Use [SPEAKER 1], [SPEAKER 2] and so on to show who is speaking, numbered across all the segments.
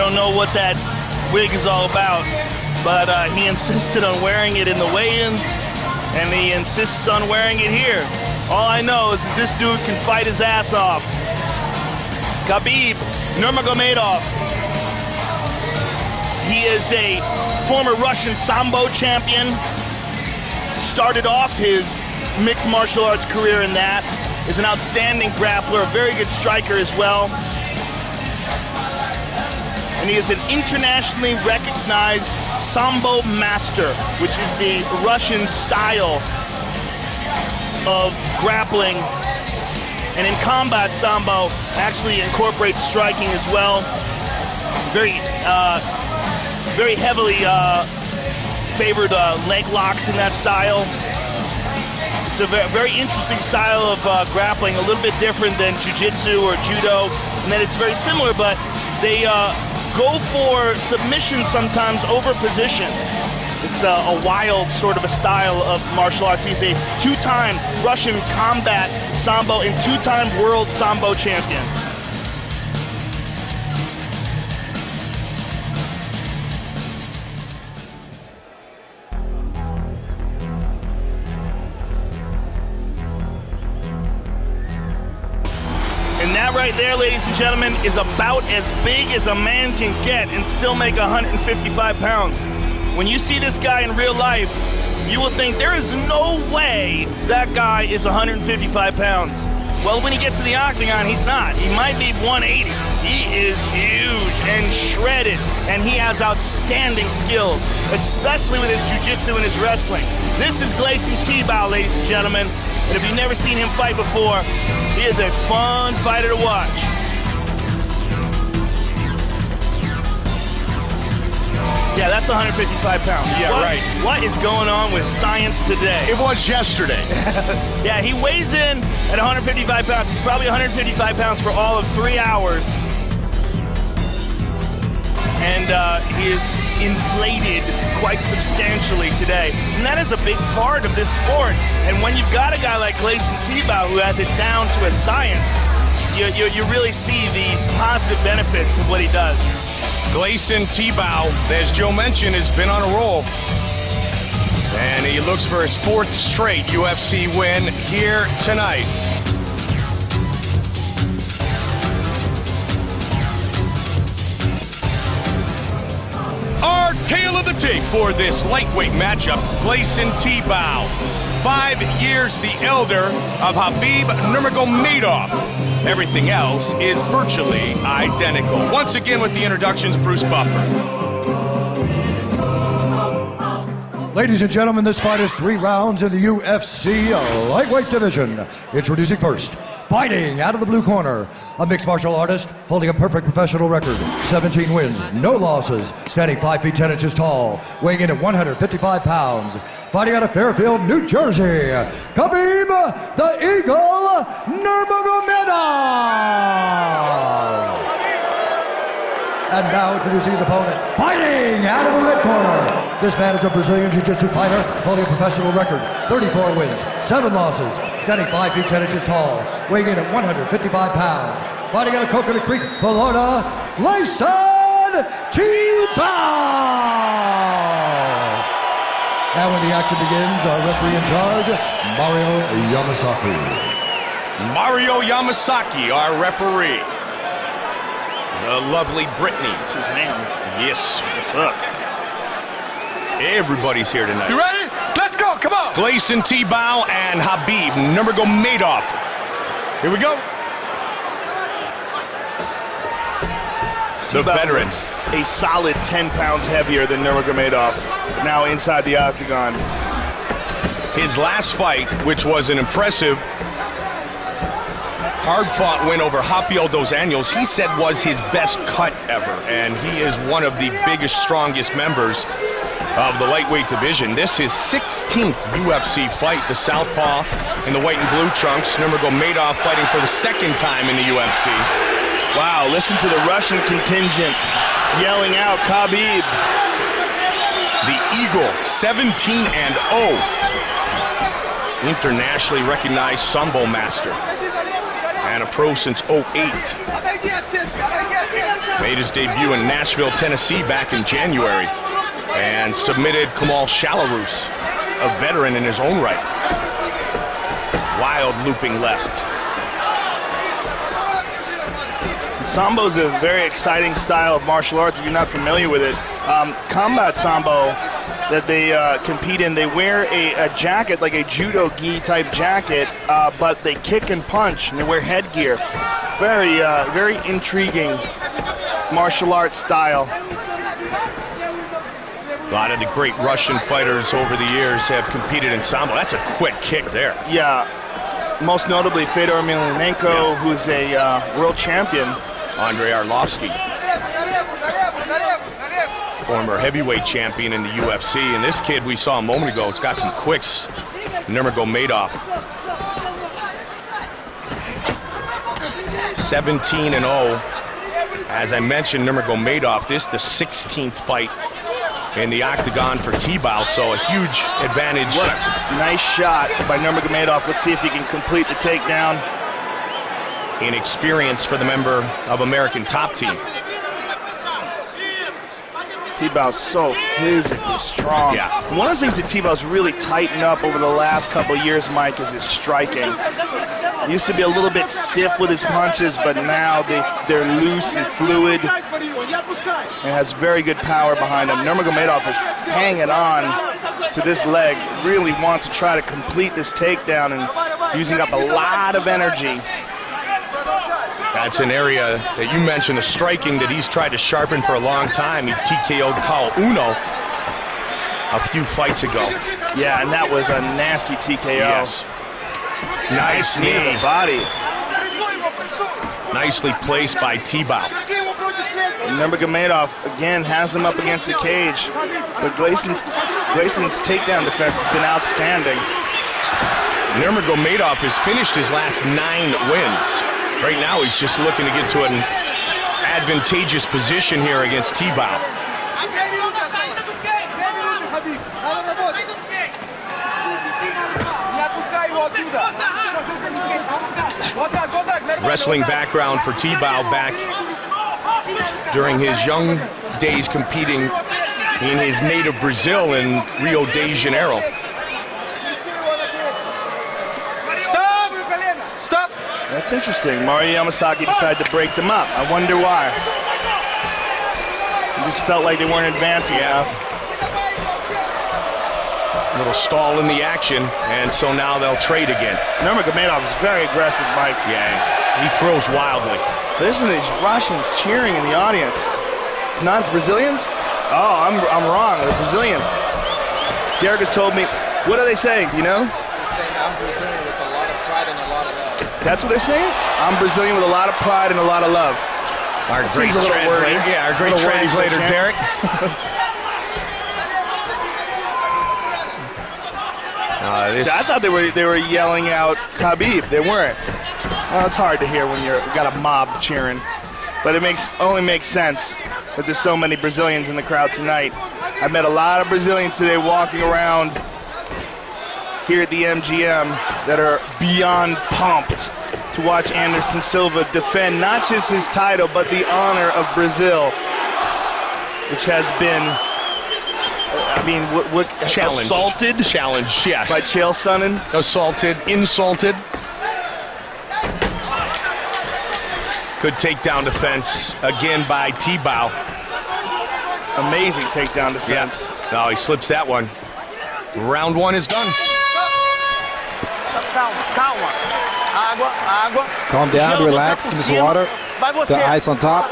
[SPEAKER 1] don't know what that wig is all about, but he insisted on wearing it in the weigh-ins, and he insists on wearing it here. All I know is that this dude can fight his ass off. Həbib Nurməhəmmədov. He is a former Russian Sambo champion. Started off his mixed martial arts career in that. Is an outstanding grappler, a very good striker as well. And he is an internationally recognized Sambo master, which is the Russian style of grappling. And in combat, Sambo actually incorporates striking as well. Very heavily favored leg locks in that style. It's a very interesting style of grappling, a little bit different than jiu-jitsu or judo, and then it's very similar, but they go for submission sometimes over position. It's a wild sort of a style of martial arts. He's a two-time Russian combat Sambo and two-time world Sambo champion. And that right there, ladies and gentlemen, is about as big as a man can get and still make 155 pounds. When you see this guy in real life, you will think there is no way that guy is 155 pounds. Well, when he gets to the octagon, he's not. He might be 180. He is huge and shredded, and he has outstanding skills, especially with his jiu-jitsu and his wrestling. This is Gleison TIBAU, ladies and gentlemen, and if you've never seen him fight before, he is a fun fighter to watch. Yeah, that's 155 pounds.
[SPEAKER 2] Yeah, right.
[SPEAKER 1] What is going on with science today?
[SPEAKER 2] It was yesterday.
[SPEAKER 1] Yeah, he weighs in at 155 pounds. He's probably 155 pounds for all of 3 hours. And he is inflated quite substantially today. And that is a big part of this sport. And when you've got a guy like Gleison TIBAU who has it down to a science, you really see the positive benefits of what he does.
[SPEAKER 2] Gleison TIBAU, as Joe mentioned, has been on a roll. And he looks for his 4th straight UFC win here tonight. Our tale of the tape for this lightweight matchup, Gleison TIBAU, 5 years the elder of Həbib Nurməhəmmədov. Everything else is virtually identical. Once again with the introductions, Bruce Buffer.
[SPEAKER 3] Ladies and gentlemen, this fight is 3 rounds in the UFC lightweight division. Introducing first, fighting out of the blue corner, a mixed martial artist holding a perfect professional record, 17 wins, no losses, standing 5 feet 10 inches tall, weighing in at 155 pounds, fighting out of Fairfield, New Jersey, Həbib the Eagle Nurməhəmmədov. And now introducing his opponent, fighting out of the red corner. This man is a Brazilian Jiu-Jitsu fighter holding a professional record, 34 wins, 7 losses, standing 5 feet 10 inches tall, weighing in at 155 pounds, fighting out of Coconut Creek, Florida, Gleison TIBAU. And when the action begins, our referee in charge, Mario Yamasaki.
[SPEAKER 2] Mario Yamasaki, our referee. The lovely Brittany.
[SPEAKER 1] That's his name.
[SPEAKER 2] Yes.
[SPEAKER 1] What's up?
[SPEAKER 2] Everybody's here tonight.
[SPEAKER 4] You ready? Let's go, come on!
[SPEAKER 2] Gleison TIBAU and Həbib Nurməhəmmədov. Here we go. The veterans.
[SPEAKER 1] A solid 10 pounds heavier than Nurməhəmmədov, now inside the octagon.
[SPEAKER 2] His last fight, which was an impressive, hard-fought win over Rafael dos Anjos, he said was his best cut ever, and he is one of the biggest, strongest members of the lightweight division. This is 16th UFC fight, the southpaw in the white and blue trunks, Nurməhəmmədov fighting for the 2nd time in the UFC.
[SPEAKER 1] Wow, listen to the Russian contingent yelling out, Həbib.
[SPEAKER 2] The Eagle, 17-0. Internationally recognized Sambo master. and a pro since '08. Made his debut in Nashville, Tennessee back in January, and submitted Kamal Shalarus, a veteran in his own right. Wild looping left.
[SPEAKER 1] Sambo is a very exciting style of martial arts if you're not familiar with it. Combat Sambo that they compete in, they wear a jacket, like a judo gi type jacket, but they kick and punch, and they wear headgear. Very, very intriguing martial arts style.
[SPEAKER 2] A lot of the great Russian fighters over the years have competed in Sambo. That's a quick kick there.
[SPEAKER 1] Yeah, most notably Fedor Emelianenko, who's a world champion.
[SPEAKER 2] Andrei Arlovsky, former heavyweight champion in the UFC. And this kid we saw a moment ago, it's got some quicks, Nurmagomedov. 17-0. As I mentioned, Nurmagomedov, this is the 16th fight in the octagon for TIBAU, so a huge advantage.
[SPEAKER 1] What a nice shot by Nurmagomedov. Let's see if he can complete the takedown.
[SPEAKER 2] Inexperience for the member of American Top Team.
[SPEAKER 1] TIBAU's so physically strong.
[SPEAKER 2] Yeah.
[SPEAKER 1] One of the things that TIBAU's really tightened up over the last couple of years, Mike, is his striking. He used to be a little bit stiff with his punches, but now they're loose and fluid, and has very good power behind him. Nurmagomedov is hanging on to this leg, really wants to try to complete this takedown and using up a lot of energy.
[SPEAKER 2] That's an area that you mentioned, the striking that he's tried to sharpen for a long time. He TKO'd Kyle Uno a few fights ago.
[SPEAKER 1] Yeah, and that was a nasty TKO.
[SPEAKER 2] Yes. Nice knee
[SPEAKER 1] to the body.
[SPEAKER 2] Nicely placed by TIBAU.
[SPEAKER 1] Nurmagomedov again has him up against the cage, but Gleison's takedown defense has been outstanding.
[SPEAKER 2] Nurmagomedov has finished his last 9 wins. Right now he's just looking to get to an advantageous position here against TIBAU. Wrestling background for TIBAU, back during his young days competing in his native Brazil in Rio de Janeiro.
[SPEAKER 1] That's interesting. Mario Yamasaki decided to break them up. I wonder why. It just felt like they weren't advancing enough.
[SPEAKER 2] A little stall in the action, and so now they'll trade again.
[SPEAKER 1] Nurmagomedov is very aggressive, Mike.
[SPEAKER 2] Yeah, he throws wildly.
[SPEAKER 1] Listen to these Russians cheering in the audience. It's not Brazilians? Oh, I'm wrong. They're Brazilians. Derek has told me. What are they saying? Do you know?
[SPEAKER 5] They're saying I'm Brazilian with a lot of pride and a lot of love.
[SPEAKER 1] That's what they're saying? I'm Brazilian with a lot of pride and a lot of love.
[SPEAKER 2] Our great translator. Yeah, our great translator, Derek.
[SPEAKER 1] See, I thought they were yelling out Khabib. They weren't. Well, it's hard to hear when you've got a mob cheering, but it only makes sense that there's so many Brazilians in the crowd tonight. I met a lot of Brazilians today walking around here at the MGM that are beyond pumped to watch Anderson Silva defend not just his title, but the honor of Brazil, which has been, I mean, what
[SPEAKER 2] challenged.
[SPEAKER 1] Assaulted?
[SPEAKER 2] Challenged, yes.
[SPEAKER 1] By Chael Sonnen?
[SPEAKER 2] Assaulted, insulted. Good takedown defense again by TIBAU.
[SPEAKER 1] Amazing takedown defense.
[SPEAKER 2] Yeah. No, he slips that one. Round 1 is done.
[SPEAKER 6] Calm down, relax, give me some water. The ice on top.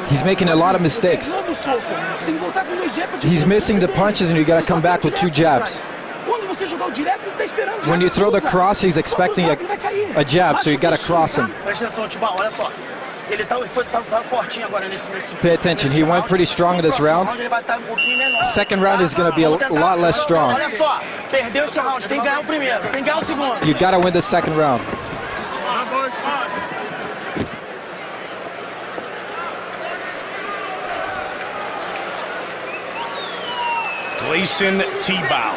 [SPEAKER 6] He's making a lot of mistakes. He's missing the punches and you gotta come back with 2 jabs. When you throw the cross, he's expecting a jab, so you gotta cross him. Pay attention, he went pretty strong in this round. Second round is going to be a lot less strong. You got to win the second round.
[SPEAKER 2] Gleison TIBAU.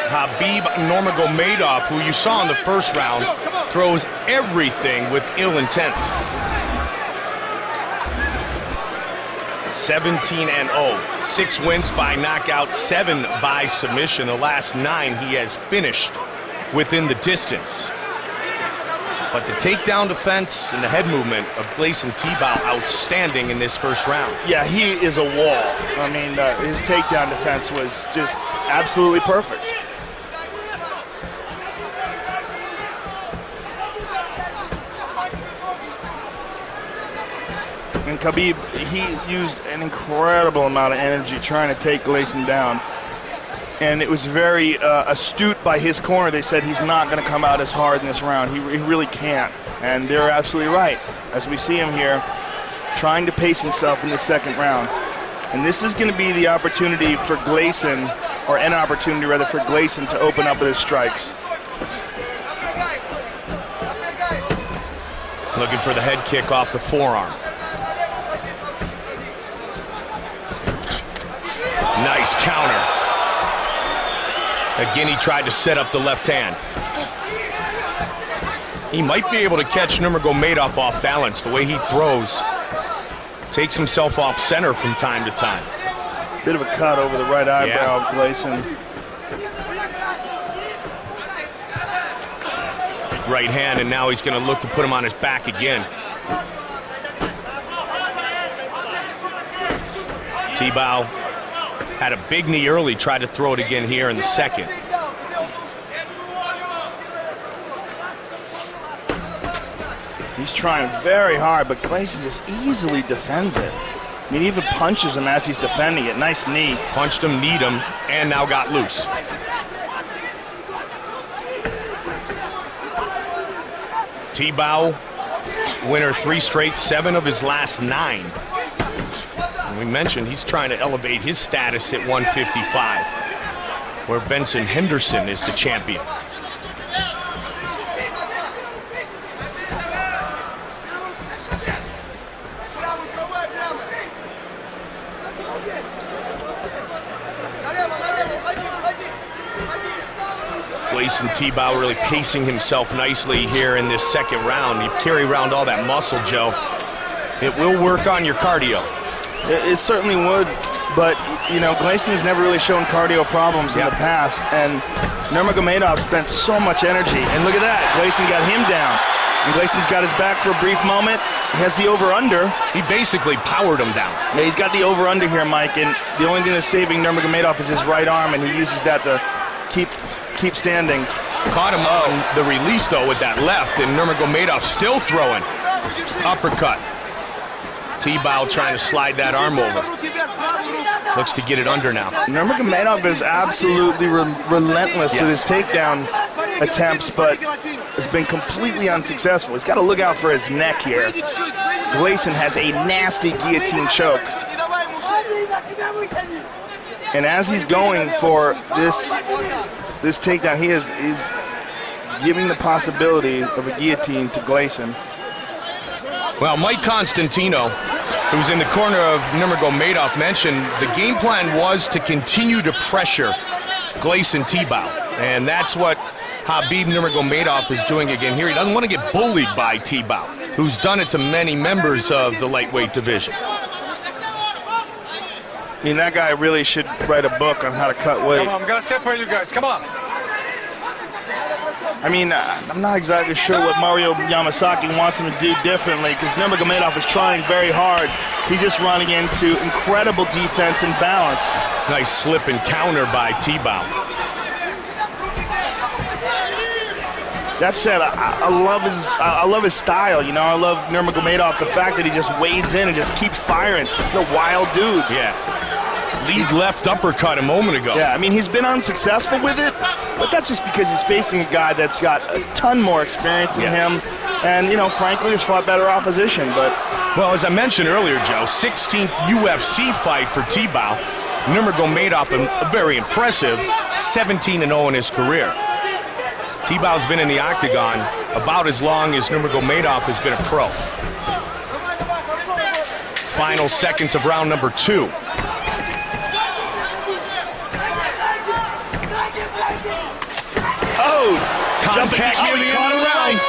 [SPEAKER 2] Həbib Nurməhəmmədov, who you saw in the first round, throws everything with ill intent. 17-0, 6 wins by knockout, 7 by submission. The last 9 he has finished within the distance. But the takedown defense and the head movement of Gleison TIBAU outstanding in this first round.
[SPEAKER 1] Yeah, he is a wall. I mean, his takedown defense was just absolutely perfect. And Khabib, he used an incredible amount of energy trying to take Gleison down. And it was very astute by his corner. They said he's not going to come out as hard in this round. He really can't. And they're absolutely right. As we see him here, trying to pace himself in the second round. And this is going to be the opportunity for Gleison, or an opportunity rather for Gleison to open up with his strikes.
[SPEAKER 2] Looking for the head kick off the forearm. Nice counter. Again, he tried to set up the left hand. He might be able to catch Nurməhəmmədov off balance. The way he throws, takes himself off center from time to time.
[SPEAKER 1] Bit of a cut over the right eyebrow of Gleison.
[SPEAKER 2] Right hand, and now he's going to look to put him on his back again. TIBAU had a big knee early, tried to throw it again here in the second.
[SPEAKER 1] He's trying very hard, but Gleison just easily defends it. I mean, he even punches him as he's defending it. Nice knee.
[SPEAKER 2] Punched him, kneed him, and now got loose. TIBAU, winner 3 straight, 7 of his last 9. We mentioned he's trying to elevate his status at 155, where Benson Henderson is the champion. Gleison TIBAU really pacing himself nicely here in this second round. You carry around all that muscle, Joe. It will work on your cardio.
[SPEAKER 1] It certainly would, but, you know, Gleison has never really shown cardio problems in the past, and Nurməhəmmədov spent so much energy, and look at that, Gleison got him down, and Glaison's got his back for a brief moment. He has the over-under.
[SPEAKER 2] He basically powered him down.
[SPEAKER 1] Yeah, he's got the over-under here, Mike, and the only thing that's saving Nurməhəmmədov is his right arm, and he uses that to keep standing.
[SPEAKER 2] Caught him on the release, though, with that left, and Nurməhəmmədov still throwing. Uppercut. TIBAU trying to slide that arm over. Looks to get it under now.
[SPEAKER 1] Nurməhəmmədov is absolutely relentless with his takedown attempts, but has been completely unsuccessful. He's got to look out for his neck here. Gleison has a nasty guillotine choke. And as he's going for this takedown, he's giving the possibility of a guillotine to Gleison.
[SPEAKER 2] Well, Mike Constantino, who's in the corner of Nurməhəmmədov, mentioned the game plan was to continue to pressure Gleison TIBAU. And that's what Həbib Nurməhəmmədov is doing again here. He doesn't want to get bullied by TIBAU, who's done it to many members of the lightweight division.
[SPEAKER 1] I mean, that guy really should write a book on how to cut weight.
[SPEAKER 4] Come on, I'm going to separate you guys. Come on.
[SPEAKER 1] I mean, I'm not exactly sure what Mario Yamasaki wants him to do differently, because Nurməhəmmədov is trying very hard. He's just running into incredible defense and balance.
[SPEAKER 2] Nice slip and counter by TIBAU.
[SPEAKER 1] That said, I love his style. You know, I love Nurməhəmmədov, the fact that he just wades in and just keeps firing. He's a wild dude.
[SPEAKER 2] Yeah. lead left uppercut a moment ago.
[SPEAKER 1] Yeah, I mean, he's been unsuccessful with it, but that's just because he's facing a guy that's got a ton more experience than him, and, you know, frankly, has fought better opposition. But
[SPEAKER 2] well, as I mentioned earlier, Joe, 16th UFC fight for TIBAU. Nurmagomedov, a very impressive 17-0 in his career. TIBAU's been in the octagon about as long as Nurmagomedov has been a pro. Final seconds of round number 2.
[SPEAKER 1] oh,
[SPEAKER 2] Contact near the end of the round.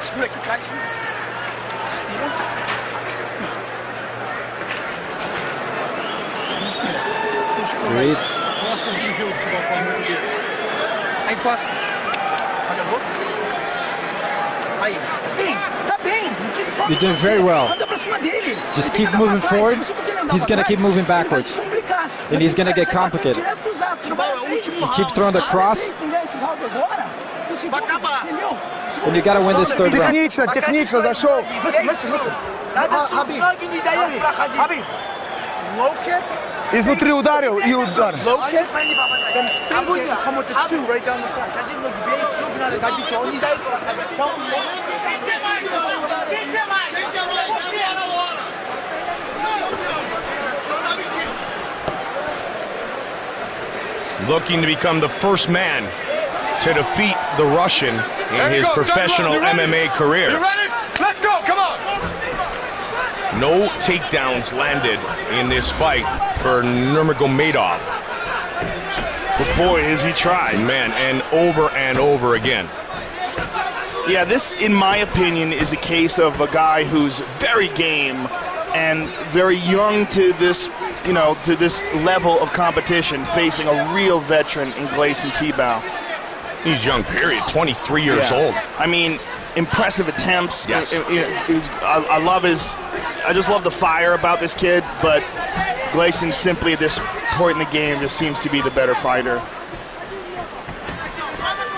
[SPEAKER 5] Segura aqui atrás. Respira.
[SPEAKER 6] Breathe.
[SPEAKER 5] Aí encosta. Olha a boca. Aí. Bem, tá bem.
[SPEAKER 6] You're doing very well.
[SPEAKER 5] Anda pra cima dele.
[SPEAKER 6] Just keep moving forward. He's going to keep moving backwards. And he's going to get complicated. You keep throwing the cross. And you got to win this third round.
[SPEAKER 7] Технично зашел.
[SPEAKER 5] Listen. Habib. Low kick.
[SPEAKER 7] Изнутри ударил и удар.
[SPEAKER 5] Low kick. Then come with the 2 right down the side.
[SPEAKER 2] Looking to become the first man to defeat the Russian in his professional MMA career.
[SPEAKER 4] You ready? Let's go, come on!
[SPEAKER 2] No takedowns landed in this fight for Nurmagomedov.
[SPEAKER 1] but boy, has he tried.
[SPEAKER 2] Man, and over again.
[SPEAKER 1] Yeah, this, in my opinion, is a case of a guy who's very game and very young to this, you know, to this level of competition, facing a real veteran in Gleison TIBAU.
[SPEAKER 2] He's young, period. 23 years old.
[SPEAKER 1] I mean, impressive attempts.
[SPEAKER 2] Yes.
[SPEAKER 1] I love his. I just love the fire about this kid. But Gleison simply at this point in the game just seems to be the better fighter.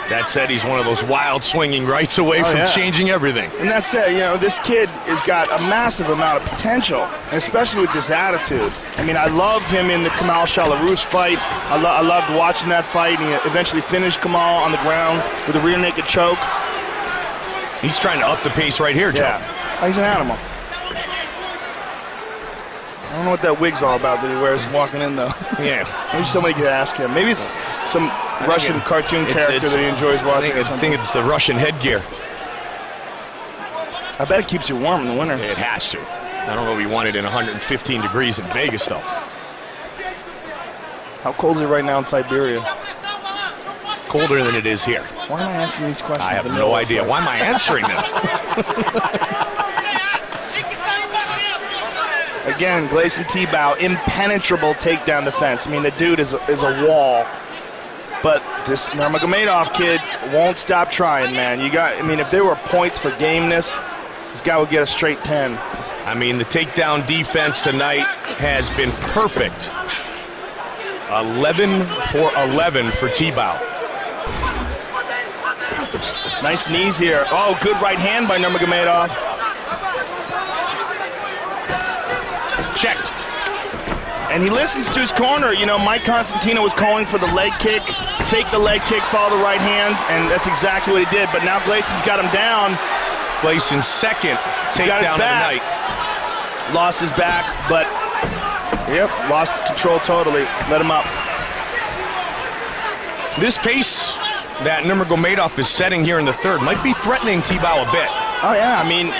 [SPEAKER 2] That said, he's one of those wild swinging rights away from changing everything.
[SPEAKER 1] And that said, you know, this kid has got a massive amount of potential, and especially with this attitude. I mean, I loved him in the Kamal Shalaroos fight. I loved watching that fight. He eventually finished Kamal on the ground with a rear naked choke.
[SPEAKER 2] He's trying to up the pace right here, Joe.
[SPEAKER 1] Yeah, he's an animal. I don't know what that wig's all about that he wears walking in, though.
[SPEAKER 2] Yeah.
[SPEAKER 1] Maybe somebody could ask him. Maybe it's some Russian cartoon character that he enjoys watching.
[SPEAKER 2] I think it's the Russian headgear.
[SPEAKER 1] I bet it keeps you warm in the winter.
[SPEAKER 2] It has to. I don't know if he wanted in 115 degrees in Vegas, though.
[SPEAKER 1] How cold is it right now in Siberia?
[SPEAKER 2] Colder than it is here.
[SPEAKER 1] Why am I asking these questions?
[SPEAKER 2] I have no idea. Why am I answering them?
[SPEAKER 1] Again, Gleison TIBAU, impenetrable takedown defense. I mean, the dude is a wall. But this Nurmagomedov kid won't stop trying, man. I mean, if there were points for gameness, this guy would get a straight 10.
[SPEAKER 2] I mean, the takedown defense tonight has been perfect. 11 for 11 for TIBAU.
[SPEAKER 1] Nice knees here. Oh, good right hand by Nurmagomedov.
[SPEAKER 2] Checked.
[SPEAKER 1] And he listens to his corner. You know, Mike Constantino was calling for the leg kick, fake the leg kick, follow the right hand, and that's exactly what he did. But now Gleison's got him down.
[SPEAKER 2] Gleison's second takedown of the night.
[SPEAKER 1] Lost his back, but lost control totally. Let him up.
[SPEAKER 2] This pace that Nurmagomedov is setting here in the third might be threatening TIBAU a bit.
[SPEAKER 1] Oh, yeah. I mean,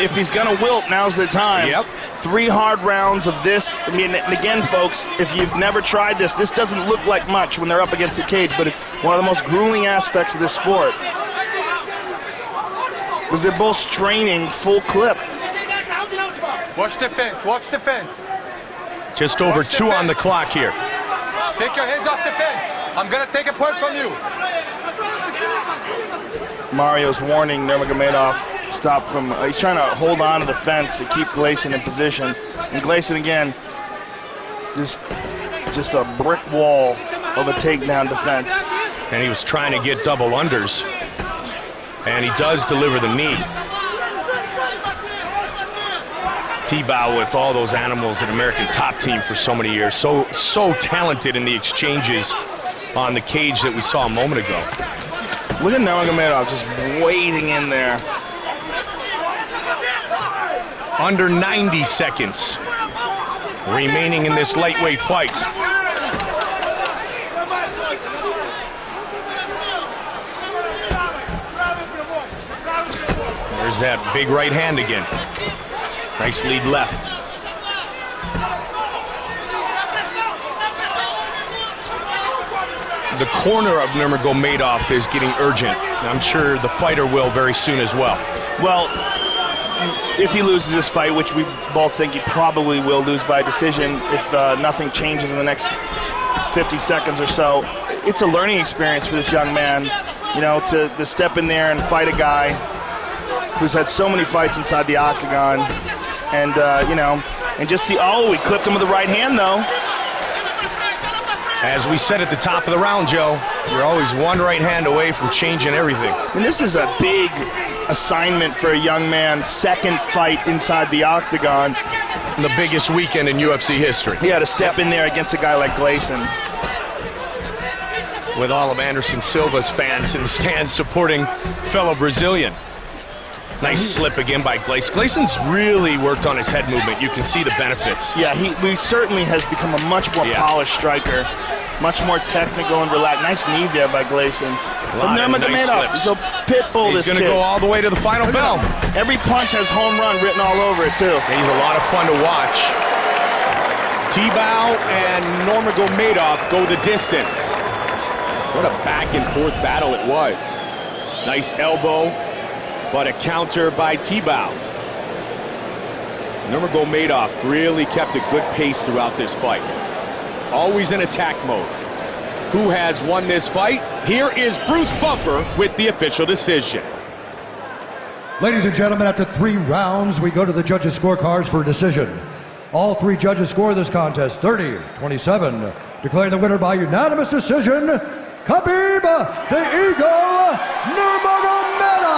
[SPEAKER 1] if he's going to wilt, now's the time.
[SPEAKER 2] Yep.
[SPEAKER 1] 3 hard rounds of this. I mean, and again, folks, if you've never tried this doesn't look like much when they're up against the cage, but it's one of the most grueling aspects of this sport. Because they're both straining full clip.
[SPEAKER 4] Watch the fence, watch the fence.
[SPEAKER 2] Just over 2 on the clock here.
[SPEAKER 4] Take your hands off the fence. I'm going to take a point from you.
[SPEAKER 1] Mario's warning Nurmagomedov stop from, he's trying to hold on to the fence to keep Gleison in position. And Gleison again, just a brick wall of a takedown defense.
[SPEAKER 2] And he was trying to get double unders And he does deliver the knee. TIBAU with all those animals at American Top Team for so many years. So talented in the exchanges on the cage that we saw a moment ago.
[SPEAKER 1] Look at Nurmagomedov just waiting in there.
[SPEAKER 2] Under 90 seconds remaining in this lightweight fight. There's that big right hand again. Nice lead left. The corner of Nurmagomedov is getting urgent. I'm sure the fighter will very soon as well.
[SPEAKER 1] Well, if he loses this fight, which we both think he probably will lose by decision if nothing changes in the next 50 seconds or so, it's a learning experience for this young man, you know, to step in there and fight a guy who's had so many fights inside the octagon, and you know, and just see, oh, he clipped him with the right hand though.
[SPEAKER 2] As we said at the top of the round, Joe, you're always one right hand away from changing everything.
[SPEAKER 1] And this is a big assignment for a young man, second fight inside the octagon.
[SPEAKER 2] The biggest weekend in UFC history.
[SPEAKER 1] He had to step in there against a guy like Gleison.
[SPEAKER 2] With all of Anderson Silva's fans in the stands supporting fellow Brazilian. Nice slip again by Gleison. Gleison's really worked on his head movement. You can see the benefits.
[SPEAKER 1] Yeah, he certainly has become a much more polished striker, much more technical and relaxed. Nice knee there by Gleison. But Nurmagomedov, he's a pit bull, this kid.
[SPEAKER 2] He's going to go all the way to the final bell.
[SPEAKER 1] Every punch has home run written all over it, too.
[SPEAKER 2] He's a lot of fun to watch. TIBAU and Nurmagomedov go the distance. What a back and forth battle it was. Nice elbow, but a counter by TIBAU. Nurmagomedov really kept a good pace throughout this fight. Always in attack mode. Who has won this fight? Here is Bruce Bumper with the official decision.
[SPEAKER 3] Ladies and gentlemen, after 3 rounds, we go to the judges' scorecards for a decision. All 3 judges score this contest 30-27, declaring the winner by unanimous decision, Həbib the Eagle Nurmagomedov.